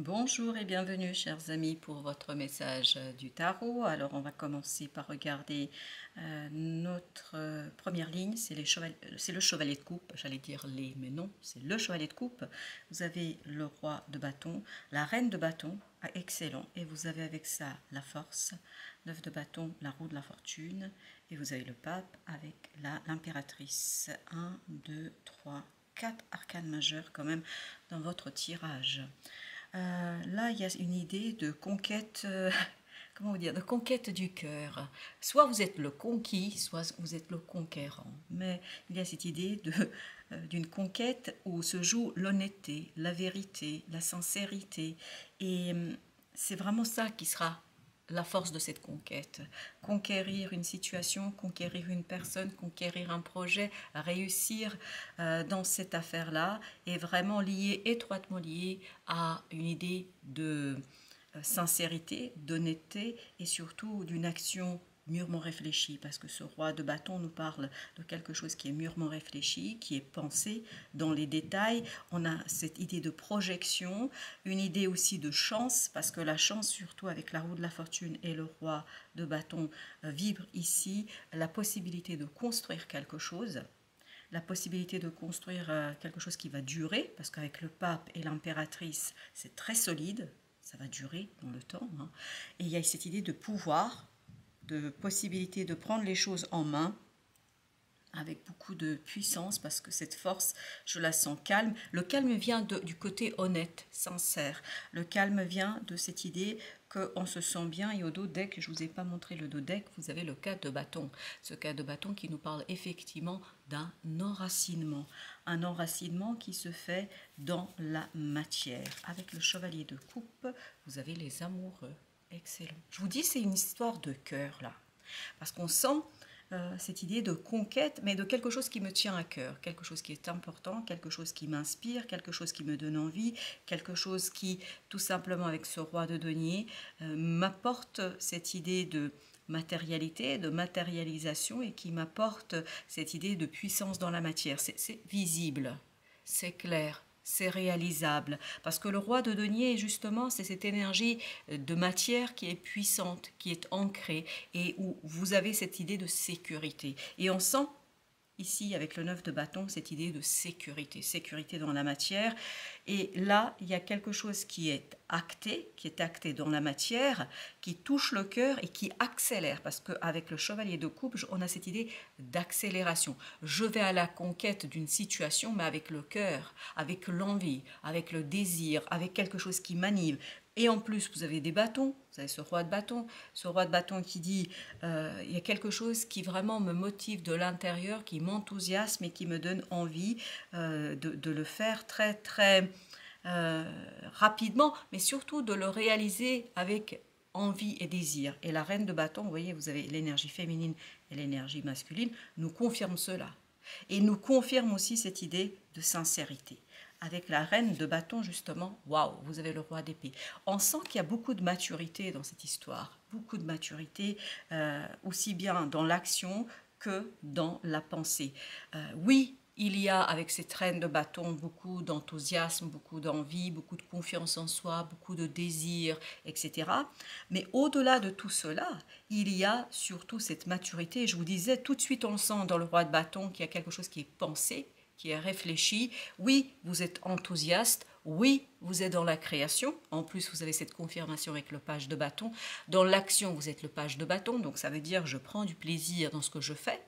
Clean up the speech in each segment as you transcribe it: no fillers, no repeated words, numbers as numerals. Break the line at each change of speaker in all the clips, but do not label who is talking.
Bonjour et bienvenue chers amis pour votre message du tarot. Alors on va commencer par regarder notre première ligne, c'est le chevalier de coupe, j'allais dire les, mais non, c'est le chevalier de coupe. Vous avez le roi de bâton, la reine de bâton, excellent, et vous avez avec ça la force, 9 de bâton, la roue de la fortune, et vous avez le pape avec l'impératrice. 1, 2, 3, 4 arcanes majeures quand même dans votre tirage. Là, il y a une idée de conquête, comment vous dire, de conquête du cœur. Soit vous êtes le conquis, soit vous êtes le conquérant. Mais il y a cette idée d'une conquête où se joue l'honnêteté, la vérité, la sincérité. Et c'est vraiment ça qui sera la force de cette conquête. Conquérir une situation, conquérir une personne, conquérir un projet, réussir dans cette affaire-là est vraiment lié, étroitement lié à une idée de sincérité, d'honnêteté et surtout d'une action mûrement réfléchi, parce que ce roi de bâton nous parle de quelque chose qui est mûrement réfléchi, qui est pensé dans les détails. On a cette idée de projection, une idée aussi de chance, parce que la chance, surtout avec la roue de la fortune et le roi de bâton, vibre ici la possibilité de construire quelque chose, la possibilité de construire quelque chose qui va durer, parce qu'avec le pape et l'impératrice, c'est très solide, ça va durer dans le temps. Et il y a cette idée de pouvoir, de possibilité de prendre les choses en main avec beaucoup de puissance, parce que cette force, je la sens calme. Le calme vient du côté honnête, sincère. Le calme vient de cette idée qu'on se sent bien. Et au dos deck, je ne vous ai pas montré le dos deck, vous avez le 4 de bâton. Ce 4 de bâton qui nous parle effectivement d'un enracinement. Un enracinement qui se fait dans la matière. Avec le chevalier de coupe, vous avez les amoureux. Excellent. Je vous dis, c'est une histoire de cœur là. Parce qu'on sent cette idée de conquête, mais de quelque chose qui me tient à cœur, quelque chose qui est important, quelque chose qui m'inspire, quelque chose qui me donne envie, quelque chose qui, tout simplement avec ce roi de denier, m'apporte cette idée de matérialité, de matérialisation et qui m'apporte cette idée de puissance dans la matière. C'est visible, c'est clair, c'est réalisable. Parce que le roi de denier, justement, c'est cette énergie de matière qui est puissante, qui est ancrée et où vous avez cette idée de sécurité. Et on sent ici, avec le 9 de bâton, cette idée de sécurité, sécurité dans la matière. Et là, il y a quelque chose qui est acté dans la matière, qui touche le cœur et qui accélère. Parce qu'avec le chevalier de coupe, on a cette idée d'accélération. Je vais à la conquête d'une situation, mais avec le cœur, avec l'envie, avec le désir, avec quelque chose qui m'anime. Et en plus, vous avez des bâtons, vous avez ce roi de bâton qui dit il y a quelque chose qui vraiment me motive de l'intérieur, qui m'enthousiasme et qui me donne envie de le faire très très rapidement, mais surtout de le réaliser avec envie et désir. Et la reine de bâton, vous voyez, vous avez l'énergie féminine et l'énergie masculine, nous confirme cela. Et nous confirme aussi cette idée de sincérité. Avec la reine de bâton, justement, waouh, vous avez le roi d'épée. On sent qu'il y a beaucoup de maturité dans cette histoire, beaucoup de maturité, aussi bien dans l'action que dans la pensée. Oui, il y a avec cette reine de bâton beaucoup d'enthousiasme, beaucoup d'envie, beaucoup de confiance en soi, beaucoup de désir, etc. Mais au-delà de tout cela, il y a surtout cette maturité. Je vous disais, tout de suite on sent dans le roi de bâton qu'il y a quelque chose qui est pensé, qui est réfléchi. Oui, vous êtes enthousiaste. Oui, vous êtes dans la création. En plus, vous avez cette confirmation avec le page de bâton. Dans l'action, vous êtes le page de bâton. Donc, ça veut dire je prends du plaisir dans ce que je fais,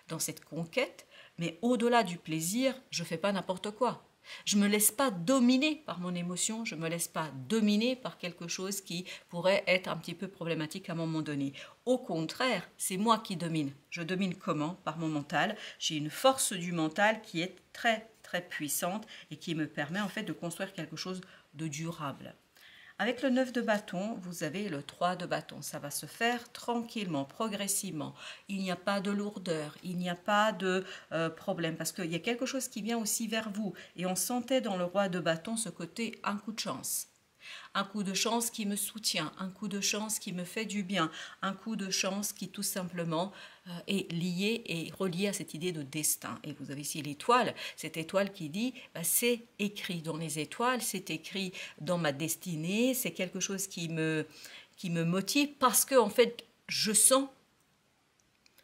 dans cette conquête. Mais au-delà du plaisir, je ne fais pas n'importe quoi. Je ne me laisse pas dominer par mon émotion, je ne me laisse pas dominer par quelque chose qui pourrait être un petit peu problématique à un moment donné. Au contraire, c'est moi qui domine. Je domine comment? Par mon mental. J'ai une force du mental qui est très très puissante et qui me permet en fait de construire quelque chose de durable. Avec le 9 de bâton, vous avez le 3 de bâton. Ça va se faire tranquillement, progressivement. Il n'y a pas de lourdeur, il n'y a pas de problème parce qu'il y a quelque chose qui vient aussi vers vous. Et on sentait dans le roi de bâton ce côté un coup de chance. Un coup de chance qui me soutient, un coup de chance qui me fait du bien, un coup de chance qui tout simplement est lié et relié à cette idée de destin. Et vous avez ici l'étoile, cette étoile qui dit c'est écrit dans les étoiles, c'est écrit dans ma destinée, c'est quelque chose qui me motive parce que en fait je sens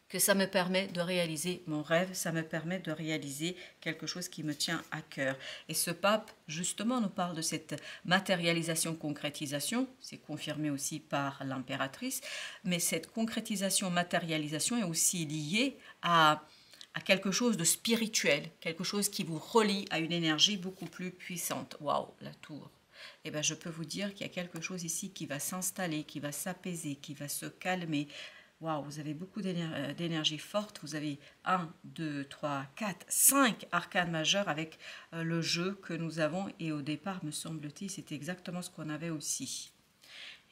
que ça me permet de réaliser mon rêve, ça me permet de réaliser quelque chose qui me tient à cœur. Et ce pape, justement, nous parle de cette matérialisation, concrétisation, c'est confirmé aussi par l'impératrice, mais cette concrétisation, matérialisation est aussi liée à quelque chose de spirituel, quelque chose qui vous relie à une énergie beaucoup plus puissante. Waouh, la tour. Eh bien, je peux vous dire qu'il y a quelque chose ici qui va s'installer, qui va s'apaiser, qui va se calmer. Waouh, vous avez beaucoup d'énergie forte. Vous avez 1, 2, 3, 4, 5 arcanes majeures avec le jeu que nous avons. Et au départ, me semble-t-il, c'était exactement ce qu'on avait aussi.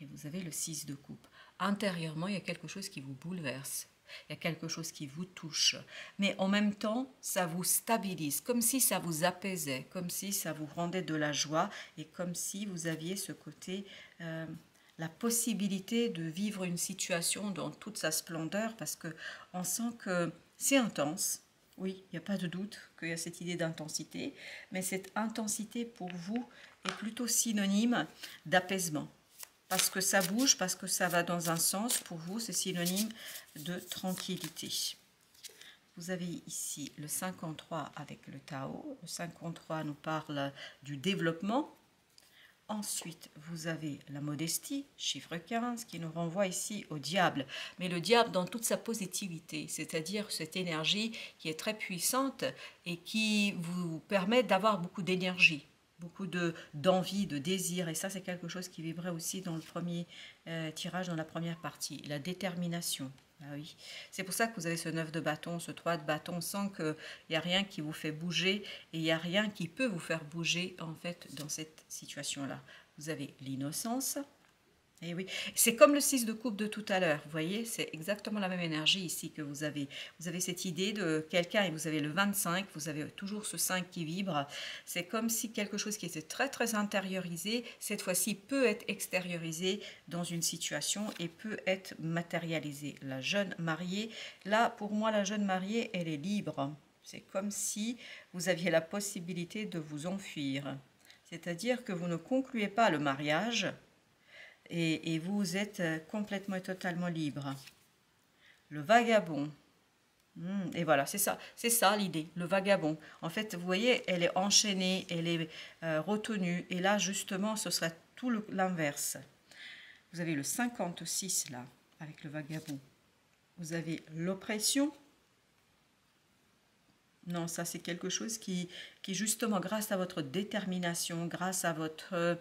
Et vous avez le 6 de coupe. Intérieurement, il y a quelque chose qui vous bouleverse. Il y a quelque chose qui vous touche. Mais en même temps, ça vous stabilise, comme si ça vous apaisait, comme si ça vous rendait de la joie et comme si vous aviez ce côté... la possibilité de vivre une situation dans toute sa splendeur parce qu'on sent que c'est intense. Oui, il n'y a pas de doute qu'il y a cette idée d'intensité, mais cette intensité pour vous est plutôt synonyme d'apaisement. Parce que ça bouge, parce que ça va dans un sens, pour vous, c'est synonyme de tranquillité. Vous avez ici le 53 avec le Tao. Le 53 nous parle du développement. Ensuite, vous avez la modestie, chiffre 15, qui nous renvoie ici au diable. Mais le diable dans toute sa positivité, c'est-à-dire cette énergie qui est très puissante et qui vous permet d'avoir beaucoup d'énergie, beaucoup d'envie, de désir. Et ça, c'est quelque chose qui vibrait aussi dans le premier tirage, dans la première partie. La détermination. Ah oui. C'est pour ça que vous avez ce 9 de bâton, ce 3 de bâton, sans qu'il n'y a rien qui vous fait bouger et il n'y a rien qui peut vous faire bouger en fait dans cette situation-là. Vous avez l'innocence. Et oui, c'est comme le 6 de coupe de tout à l'heure, vous voyez, c'est exactement la même énergie ici que vous avez. Vous avez cette idée de quelqu'un et vous avez le 25, vous avez toujours ce 5 qui vibre. C'est comme si quelque chose qui était très très intériorisé, cette fois-ci peut être extériorisé dans une situation et peut être matérialisé. La jeune mariée, là pour moi la jeune mariée, elle est libre. C'est comme si vous aviez la possibilité de vous enfuir. C'est-à-dire que vous ne concluez pas le mariage, et vous êtes complètement et totalement libre. Le vagabond. Et voilà, c'est ça l'idée, le vagabond. En fait, vous voyez, elle est enchaînée, elle est retenue. Et là, justement, ce serait tout l'inverse. Vous avez le 56 là, avec le vagabond. Vous avez l'oppression. Non, ça c'est quelque chose qui justement, grâce à votre détermination, grâce à votre...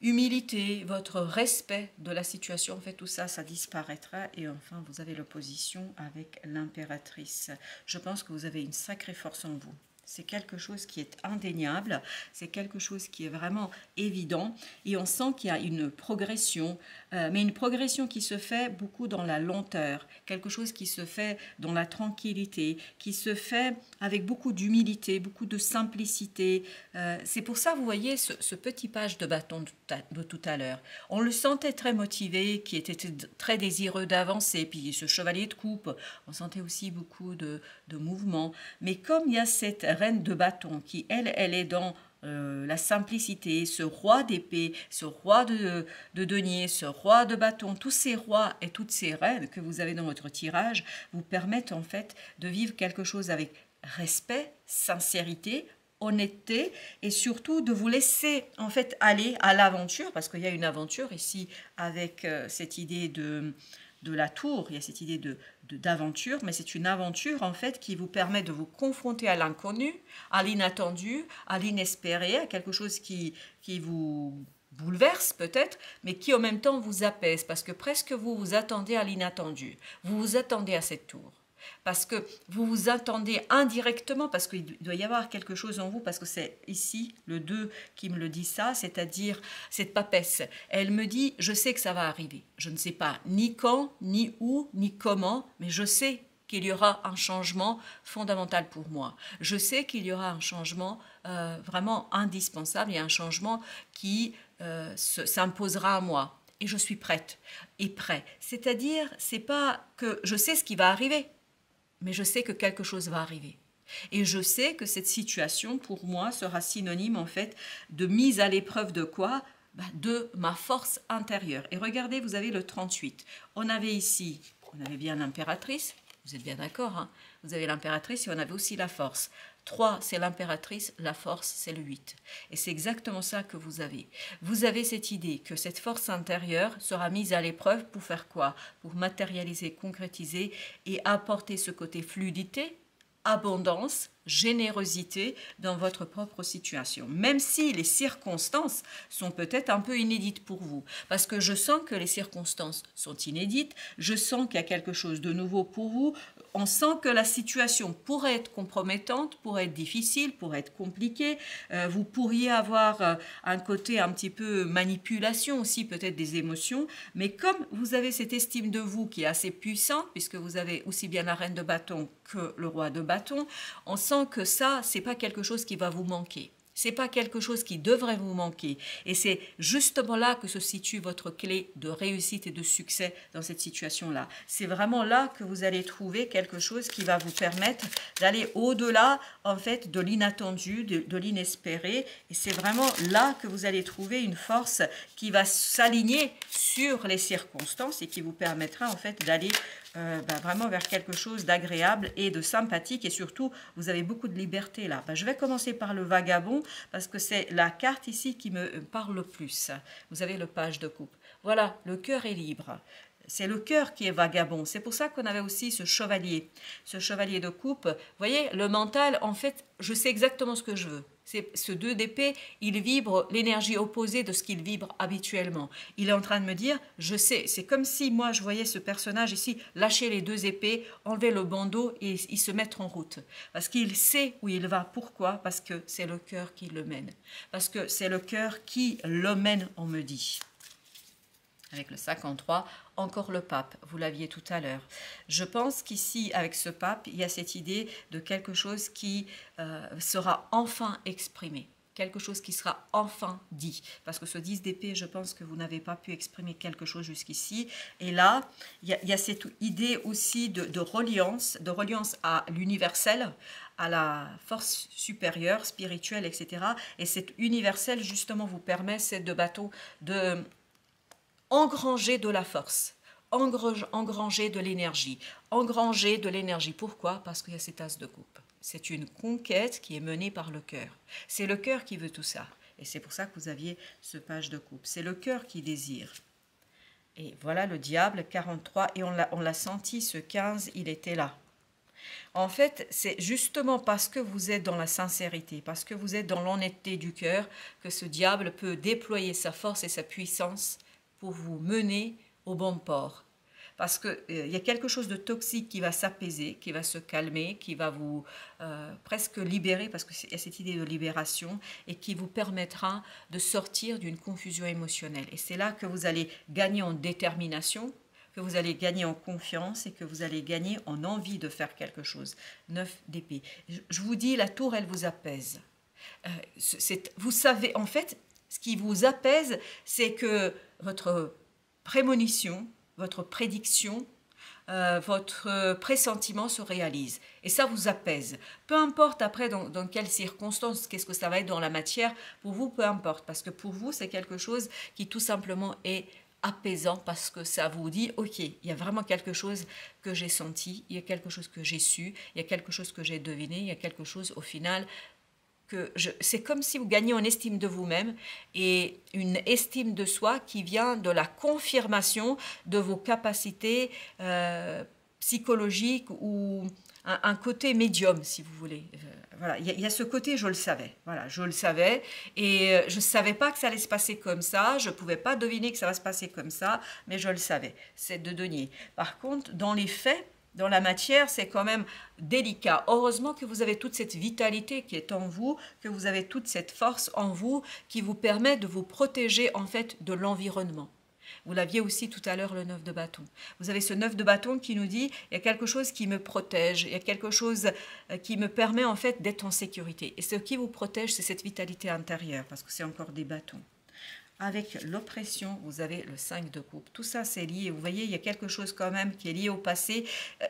humilité, votre respect de la situation, en fait tout ça, ça disparaîtra. Et enfin, vous avez l'opposition avec l'impératrice. Je pense que vous avez une sacrée force en vous. C'est quelque chose qui est indéniable, c'est quelque chose qui est vraiment évident et on sent qu'il y a une progression, mais une progression qui se fait beaucoup dans la lenteur, quelque chose qui se fait dans la tranquillité, qui se fait avec beaucoup d'humilité, beaucoup de simplicité. C'est pour ça, vous voyez, ce petit page de bâton de tout à l'heure. On le sentait très motivé, qui était très désireux d'avancer, puis ce chevalier de coupe, on sentait aussi beaucoup de mouvement. Mais comme il y a cette reine de bâton qui, elle est dans la simplicité, ce roi d'épée, ce roi de denier, ce roi de bâton, tous ces rois et toutes ces reines que vous avez dans votre tirage vous permettent en fait de vivre quelque chose avec respect, sincérité, honnêteté et surtout de vous laisser en fait aller à l'aventure parce qu'il y a une aventure ici avec cette idée de la tour, il y a cette idée d'aventure, mais c'est une aventure en fait qui vous permet de vous confronter à l'inconnu, à l'inattendu, à l'inespéré, à quelque chose qui vous bouleverse peut-être, mais qui en même temps vous apaise parce que presque vous vous attendez à l'inattendu, vous vous attendez à cette tour. Parce que vous vous attendez indirectement, parce qu'il doit y avoir quelque chose en vous, parce que c'est ici le 2 qui me le dit ça, c'est-à-dire cette papesse. Elle me dit, je sais que ça va arriver. Je ne sais pas ni quand, ni où, ni comment, mais je sais qu'il y aura un changement fondamental pour moi. Je sais qu'il y aura un changement vraiment indispensable, il y a un changement qui s'imposera à moi. Et je suis prête et prêt. C'est-à-dire, c'est pas que je sais ce qui va arriver, mais je sais que quelque chose va arriver. Et je sais que cette situation, pour moi, sera synonyme, en fait, de mise à l'épreuve de quoi? De ma force intérieure. Et regardez, vous avez le 38. On avait ici, on avait bien l'impératrice, vous êtes bien d'accord, hein? Vous avez l'impératrice et on avait aussi la force. 3, c'est l'impératrice, la force, c'est le 8. Et c'est exactement ça que vous avez. Vous avez cette idée que cette force intérieure sera mise à l'épreuve pour faire quoi? Pour matérialiser, concrétiser et apporter ce côté fluidité, abondance, générosité dans votre propre situation, même si les circonstances sont peut-être un peu inédites pour vous, parce que je sens que les circonstances sont inédites, je sens qu'il y a quelque chose de nouveau pour vous, on sent que la situation pourrait être compromettante, pourrait être difficile, pourrait être compliquée, vous pourriez avoir un côté un petit peu manipulation aussi, peut-être des émotions, mais comme vous avez cette estime de vous qui est assez puissante, puisque vous avez aussi bien la reine de bâton que le roi de bâton, on sent que ça, c'est pas quelque chose qui va vous manquer. C'est pas quelque chose qui devrait vous manquer. Et c'est justement là que se situe votre clé de réussite et de succès dans cette situation-là. C'est vraiment là que vous allez trouver quelque chose qui va vous permettre d'aller au-delà, en fait, de l'inattendu, de l'inespéré. Et c'est vraiment là que vous allez trouver une force qui va s'aligner sur les circonstances et qui vous permettra, en fait, d'aller vraiment vers quelque chose d'agréable et de sympathique, et surtout vous avez beaucoup de liberté là. Je vais commencer par le vagabond parce que c'est la carte ici qui me parle le plus. Vous avez le page de coupe. Voilà, le cœur est libre. C'est le cœur qui est vagabond. C'est pour ça qu'on avait aussi ce chevalier de coupe. Vous voyez, le mental, en fait, je sais exactement ce que je veux. Ce 2 d'épée, il vibre l'énergie opposée de ce qu'il vibre habituellement. Il est en train de me dire, je sais, c'est comme si moi je voyais ce personnage ici lâcher les 2 épées, enlever le bandeau et il se mettre en route. Parce qu'il sait où il va. Pourquoi? Parce que c'est le cœur qui le mène. Parce que c'est le cœur qui le mène, on me dit. Avec le 53, encore le pape, vous l'aviez tout à l'heure. Je pense qu'ici, avec ce pape, il y a cette idée de quelque chose qui sera enfin exprimé, quelque chose qui sera enfin dit. Parce que ce 10 d'épée, je pense que vous n'avez pas pu exprimer quelque chose jusqu'ici. Et là, il y a cette idée aussi de reliance à l'universel, à la force supérieure, spirituelle, etc. Et cet universel, justement, vous permet, ces 2 bateaux, de engranger de la force, engranger de l'énergie, engranger de l'énergie. Pourquoi? Parce qu'il y a cet as de coupe. C'est une conquête qui est menée par le cœur. C'est le cœur qui veut tout ça. Et c'est pour ça que vous aviez ce page de coupe. C'est le cœur qui désire. Et voilà le diable, 43, et on l'a senti, ce 15, il était là. En fait, c'est justement parce que vous êtes dans la sincérité, parce que vous êtes dans l'honnêteté du cœur, que ce diable peut déployer sa force et sa puissance pour vous mener au bon port. Parce qu'il y a quelque chose de toxique qui va s'apaiser, qui va se calmer, qui va vous presque libérer, parce qu'il y a cette idée de libération, et qui vous permettra de sortir d'une confusion émotionnelle. Et c'est là que vous allez gagner en détermination, que vous allez gagner en confiance et que vous allez gagner en envie de faire quelque chose. 9 d'épée. Je vous dis, la tour, elle vous apaise. Vous savez, en fait, ce qui vous apaise, c'est que votre prémonition, votre prédiction, votre pressentiment se réalise. Et ça vous apaise. Peu importe après dans quelles circonstances, qu'est-ce que ça va être dans la matière, pour vous, peu importe. Parce que pour vous, c'est quelque chose qui tout simplement est apaisant, parce que ça vous dit, ok, il y a vraiment quelque chose que j'ai senti, il y a quelque chose que j'ai su, il y a quelque chose que j'ai deviné, il y a quelque chose au final c'est comme si vous gagnez en estime de vous-même, et une estime de soi qui vient de la confirmation de vos capacités psychologiques, ou un côté médium, si vous voulez. Voilà, il y a ce côté, je le savais. Voilà, je le savais, et je ne savais pas que ça allait se passer comme ça, je ne pouvais pas deviner que ça va se passer comme ça, mais je le savais. C'est de denier. Par contre, dans les faits, dans la matière, c'est quand même délicat. Heureusement que vous avez toute cette vitalité qui est en vous, que vous avez toute cette force en vous qui vous permet de vous protéger, en fait, de l'environnement. Vous l'aviez aussi tout à l'heure, le 9 de bâton. Vous avez ce 9 de bâton qui nous dit, il y a quelque chose qui me protège, il y a quelque chose qui me permet en fait d'être en sécurité. Et ce qui vous protège, c'est cette vitalité intérieure, parce que c'est encore des bâtons. Avec l'oppression, vous avez le 5 de coupe. Tout ça, c'est lié. Vous voyez, il y a quelque chose quand même qui est lié au passé.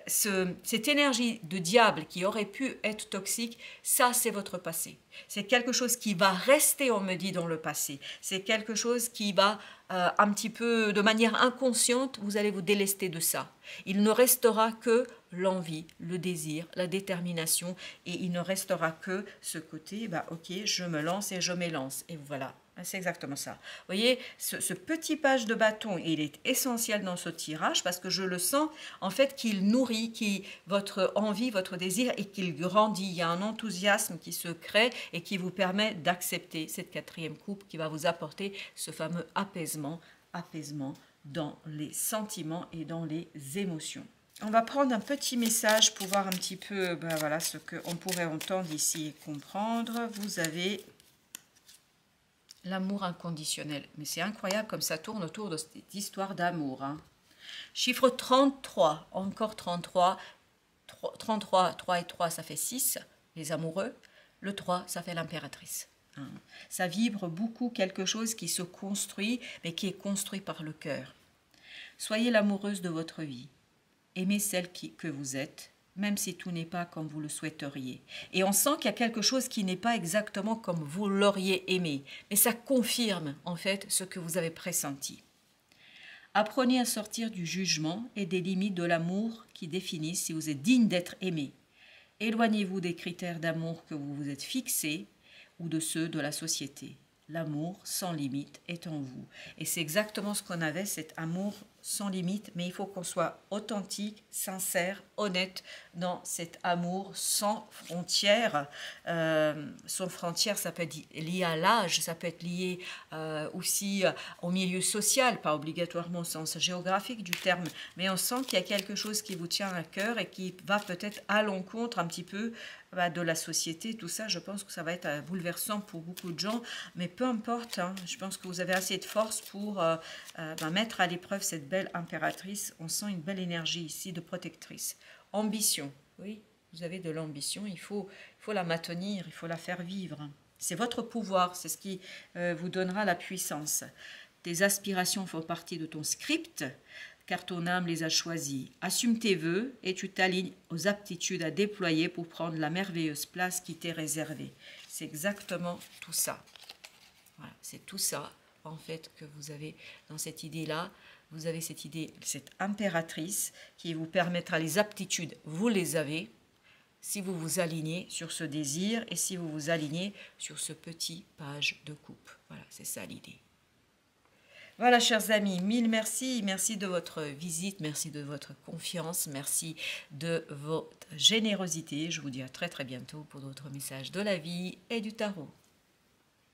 Cette énergie de diable qui aurait pu être toxique, ça, c'est votre passé. C'est quelque chose qui va rester, on me dit, dans le passé. C'est quelque chose qui va un petit peu, de manière inconsciente, vous allez vous délester de ça. Il ne restera que l'envie, le désir, la détermination, et il ne restera que ce côté, bah, ok, je me lance et je m'élance. Et voilà. C'est exactement ça. Vous voyez, ce petit page de bâton, il est essentiel dans ce tirage parce que je le sens en fait qu'il nourrit votre envie, votre désir et qu'il grandit. Il y a un enthousiasme qui se crée et qui vous permet d'accepter cette 4e coupe qui va vous apporter ce fameux apaisement dans les sentiments et dans les émotions. On va prendre un petit message pour voir un petit peu voilà, ce qu'on pourrait entendre ici et comprendre. Vous avez l'amour inconditionnel. Mais c'est incroyable comme ça tourne autour de cette histoire d'amour. Hein. Chiffre 33, encore 33. 33, 3 et 3, ça fait 6, les amoureux. Le 3, ça fait l'impératrice. Hein. Ça vibre beaucoup quelque chose qui se construit, mais qui est construit par le cœur. Soyez l'amoureuse de votre vie. Aimez celle que vous êtes, même si tout n'est pas comme vous le souhaiteriez. Et on sent qu'il y a quelque chose qui n'est pas exactement comme vous l'auriez aimé, mais ça confirme en fait ce que vous avez pressenti. Apprenez à sortir du jugement et des limites de l'amour qui définissent si vous êtes digne d'être aimé. Éloignez-vous des critères d'amour que vous vous êtes fixés ou de ceux de la société. L'amour sans limite est en vous. Et c'est exactement ce qu'on avait, cet amour sans limite, mais il faut qu'on soit authentique, sincère, honnête dans cet amour sans frontières. Sans frontières, ça peut être lié à l'âge, ça peut être lié aussi au milieu social, pas obligatoirement au sens géographique du terme, mais on sent qu'il y a quelque chose qui vous tient à cœur et qui va peut-être à l'encontre un petit peu de la société, tout ça. Je pense que ça va être bouleversant pour beaucoup de gens, mais peu importe, hein, je pense que vous avez assez de force pour mettre à l'épreuve cette belle impératrice. On sent une belle énergie ici de protectrice. Ambition, oui, vous avez de l'ambition, il faut la maintenir, il faut la faire vivre. C'est votre pouvoir, c'est ce qui vous donnera la puissance. Tes aspirations font partie de ton script, car ton âme les a choisis. Assume tes vœux et tu t'alignes aux aptitudes à déployer pour prendre la merveilleuse place qui t'est réservée. C'est exactement tout ça. Voilà, c'est tout ça, en fait, que vous avez dans cette idée-là. Vous avez cette idée, cette impératrice qui vous permettra les aptitudes, vous les avez, si vous vous alignez sur ce désir et si vous vous alignez sur ce petit page de coupe. Voilà, c'est ça l'idée. Voilà, chers amis, mille merci. Merci de votre visite, merci de votre confiance, merci de votre générosité. Je vous dis à très très bientôt pour d'autres messages de la vie et du tarot.